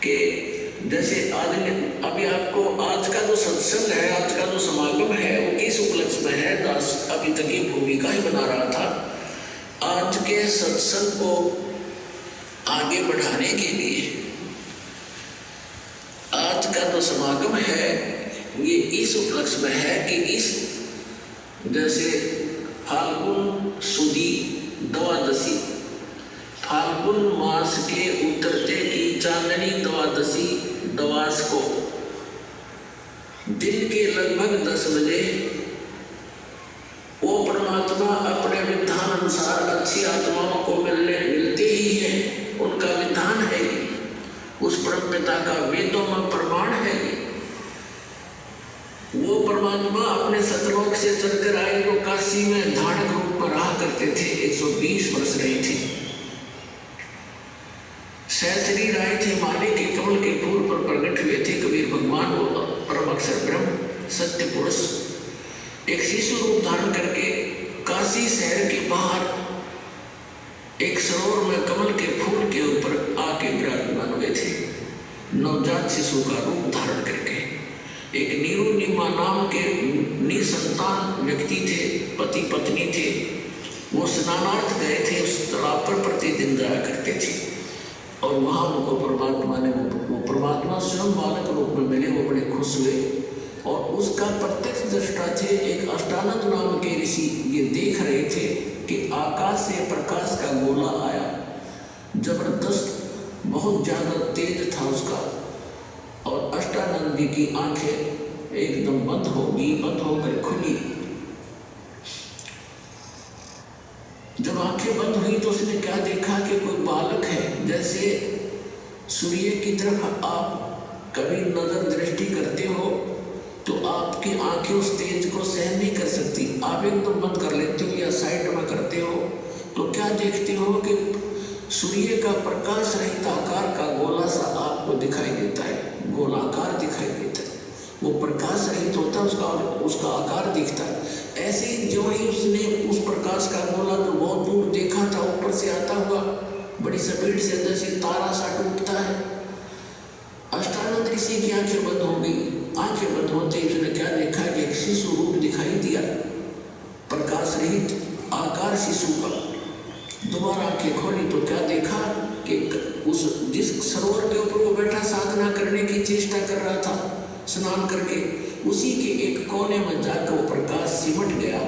कि जैसे अभी आपको आज का जो सत्संग है, आज का जो समागम है, वो किस उपलक्ष्य में है। दास अभी तक ये भूमिका ही बना रहा था। आज के सत्संग को आगे बढ़ाने के लिए आज का जो समागम है ये इस उपलक्ष्य में है कि इस जैसे फाल्गुन सुदी द्वादशी, फाल्गुन मास के उतरते की चांदनी द्वादशी द्वास को दिन के लगभग 10 बजे वो परमात्मा अपने विधान अनुसार अच्छी आत्माओं को मिलते ही है। उनका विधान है, उस परम पिता का वेदों में प्रमाण है। वो परमात्मा अपने सतलोक से चलकर आए, वो काशी में धारक रूप में रहा करते थे। 120 वर्ष रहे थे। सहस्री आए थे, माले के कमल के फूल पर प्रकट हुए थे कबीर भगवान। वो परम अक्षर ब्रह्म सत्य पुरुष एक शिशु रूप धारण करके काशी शहर के बाहर एक सरोवर में कमल के फूल के ऊपर आके विराजमान हुए थे। नवजात शिशु का रूप धारण करके एक नीरू निमा नाम के निसंतान व्यक्ति थे, पति पत्नी थे। वो स्नानार्थ गए थे, उस तालाब पर प्रतिदिन जाया करते थे और वहाँ उनको परमात्मा ने वो परमात्मा स्वयं बालक रूप में मिले। वो बड़े खुश हुए और उसका प्रत्यक्ष दृष्टा थे एक अष्टानंद नाम के ऋषि। ये देख रहे थे कि आकाश से प्रकाश का गोला आया, जबरदस्त, बहुत ज़्यादा तेज था उसका। और अष्टानंद जी की आंखें एकदम बंद होकर खुली। जब आंखें बंद हुई तो उसने क्या देखा कि कोई बालक है। जैसे सूर्य की तरफ आप कभी नजर दृष्टि करते हो तो आपकी आंखें उस तेज को सहन नहीं कर सकती, आप एकदम बंद कर लेते हो या साइड में करते हो। तो क्या देखते हो कि सूर्य का प्रकाश रहित आकार का गोला सा आपको दिखाई देता है, गोलाकार दिखाई देता है। वो प्रकाश रहित होता है, उसका आकार दिखता है। ऐसे ही जो ही उसने उस प्रकाश का गोला जो बहुत दूर देखा था, ऊपर से आता हुआ बड़ी स्पीड से जैसे तारा सा टूटता है। अष्टानंद ऋषि की आंखें बंद हो गई। आंखें बंद होते ही उसने क्या देखा कि एक शिशु रूप दिखाई दिया, प्रकाश रहित आकार शिशु का। दोबारा आंखें खोली तो क्या देखा कि उस जिस सरोवर के ऊपर वो बैठा साधना करने की चेष्टा कर रहा था स्नान करके, उसी के एक कोने में जाकर वो प्रकाश सिमट गया।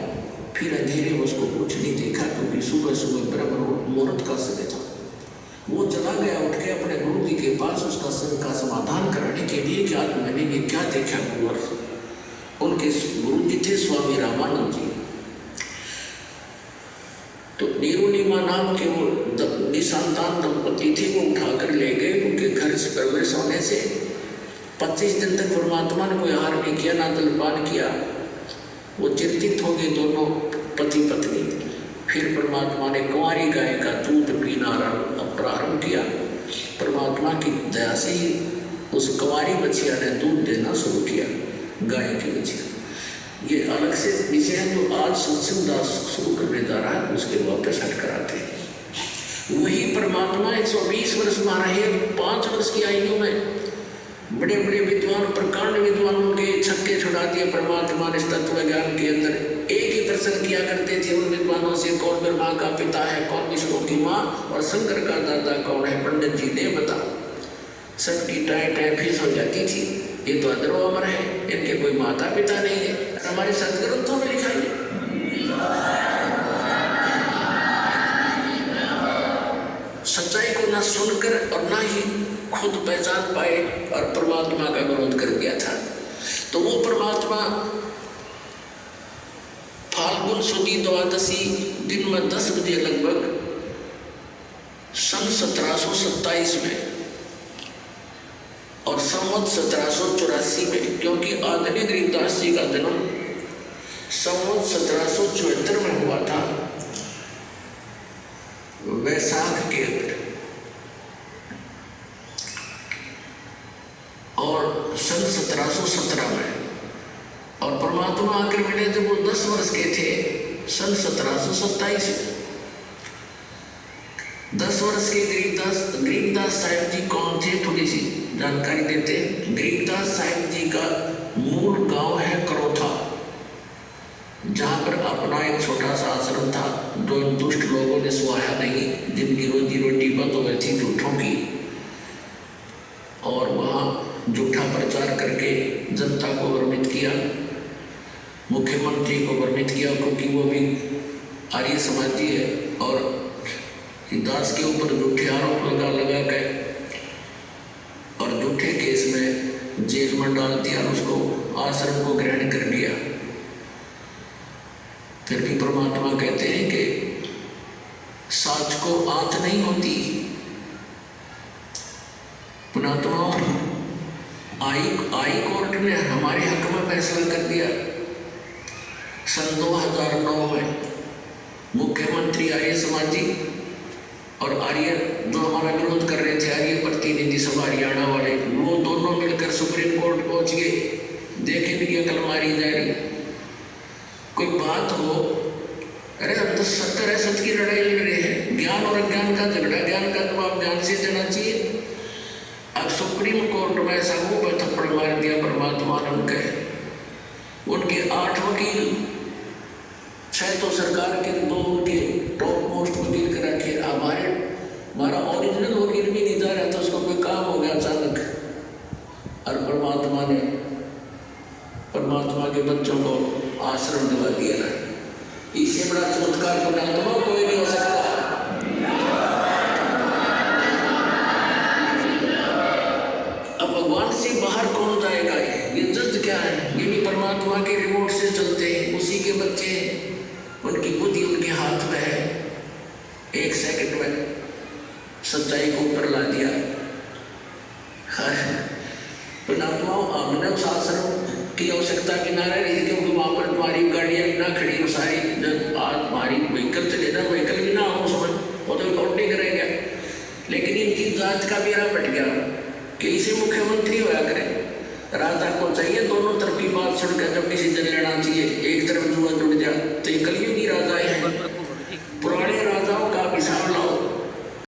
फिर अंधेरे में उसको कुछ नहीं देखा क्योंकि सुबह सुबह ब्रह्म मुहूर्त का समय था। वो चला गया उठ के अपने गुरु जी के पास उसका शंका का समाधान कराने के लिए। क्या मैंने ये क्या देखा गुरुवर? उनके गुरु जी थे स्वामी रामानंद जी। तो नीरुनिमा नाम के वो निसंतान दंपति थे, वो उठाकर ले गए। उनके घर से प्रवेश होने से 25 दिन तक परमात्मा ने कोई आहार नहीं किया, ना जलपान किया। वो चिंतित हो गए दोनों पति पत्नी। फिर परमात्मा ने कुंवारी गाय का दूध पीना प्रारंभ किया। परमात्मा की दया से ही उस कुंवारी बच्चिया ने दूध देना शुरू किया, गाय की बच्चिया। ये अलग से विषय है जो आज सत्संग दास शुरू करने जा रहा है, उसके वापस हट कराते हैं। वही परमात्मा 120 वर्ष में रहे। 5 वर्ष की आयु में बड़े बड़े विद्वान, प्रकांड विद्वानों के छक्के छुड़ा दिए परमात्मा ने तत्व ज्ञान के अंदर। एक ही प्रश्न किया करते थे उन विद्वानों से, कौन ब्रह्मा का पिता है, कौन विष्णु की माँ और शंकर का दादा कौन है, पंडित जी ने बता। सबकी टाई फीस हो जाती थी। ये तो अदरो अमर है, इनके कोई माता पिता नहीं है। हमारे सदग्रंथों में लिखा है। सच्चाई को ना सुनकर और ना ही खुद पहचान पाए और परमात्मा का विरोध कर दिया था। तो वो परमात्मा फाल्गुन सुदी द्वादशी दिन में 10 बजे लगभग सन 1727 में और संवत 1784 में, क्योंकि आदरणीय गरीबदास जी का जन्म संवत 1774 में हुआ था, वैशाख के अंदर। और सन 1717 में और परमात्मा आकर मिले जब वो 10 वर्ष के थे, सन 1727 में। 10 वर्ष के गरीबदास साहिब जी कौन थे, थोड़ी सी जानकारी देते हैं। गरीबदास साहिब जी का मूल गांव है करोथा, जहां पर अपना एक छोटा सा आश्रम था जो दुष्ट लोगों ने सुहाया नहीं, जिनकी रोजी रोटी बंद हो गई थी झूठों की, और वहाँ झूठा प्रचार करके जनता को भ्रमित किया, मुख्यमंत्री को भ्रमित किया, क्योंकि वो भी आर्य समाजी है, और दास के ऊपर झूठे आरोप लगा के और झूठे केस में जेल में डाल दिया, उसको आश्रम को ग्रहण कर लिया। फिर भी परमात्मा कहते हैं कि साच को आंच नहीं होती। पुणात्मा आई कोर्ट ने हमारे हक में फैसला कर दिया। सन 2009 में मुख्यमंत्री आर्य समाजी और आर्य जो हमारा विरोध कर रहे थे, आर्य प्रतिनिधि सभा हरियाणा वाले, वो दोनों मिलकर सुप्रीम कोर्ट पहुंच गए। देखे भी अकल मारी जा रही, कोई बात हो, अरे हम तो 70-60 की लड़ाई लड़ रहे हैं, ज्ञान और अज्ञान का झगड़ा, ज्ञान का जवाब ज्ञान से देना चाहिए। अब सुप्रीम कोर्ट में ऐसा मुंह पर थप्पड़ मार दिया परमात्मा ने उनके 8 वकील, 6 तो सरकार के, 2 उनके टॉप मोस्ट वकील कर रखे। हमारा ओरिजिनल वकील भी नहीं जा रहा था, उसको कोई काम हो गया अचानक, और परमात्मा के बच्चों को आश्रम दिला दिया। इससे बड़ा चमत्कार परमात्मा कोई नहीं हो सकता। अब भगवान से बाहर कौन जाएगा? ये जज क्या है? ये भी परमात्मा के रिमोट से चलते हैं, उसी के बच्चे, उनकी बुद्धि उनके हाथ में है। 1 सेकंड में सच्चाई को ऊपर ला दिया। परमात्मा हमने उस आश्रम की आवश्यकता की ना रही, क्योंकि वहाँ पर तुम्हारी गाड़ियाँ भी ना खड़ी हो सारी, जब आज तुम्हारी व्हीकल चले ना, व्हीकल भी ना हो उसमें, वो तो रिकॉर्ड नहीं करेंगे। लेकिन इनकी जांच का बेड़ा पट गया कि इसे मुख्यमंत्री होया करे। राजा को चाहिए दोनों तरफ की बात सुनकर जब डिसीजन लेना चाहिए। एक तरफ जुआ जुड़ जा तो ये कलयुगी राजा है।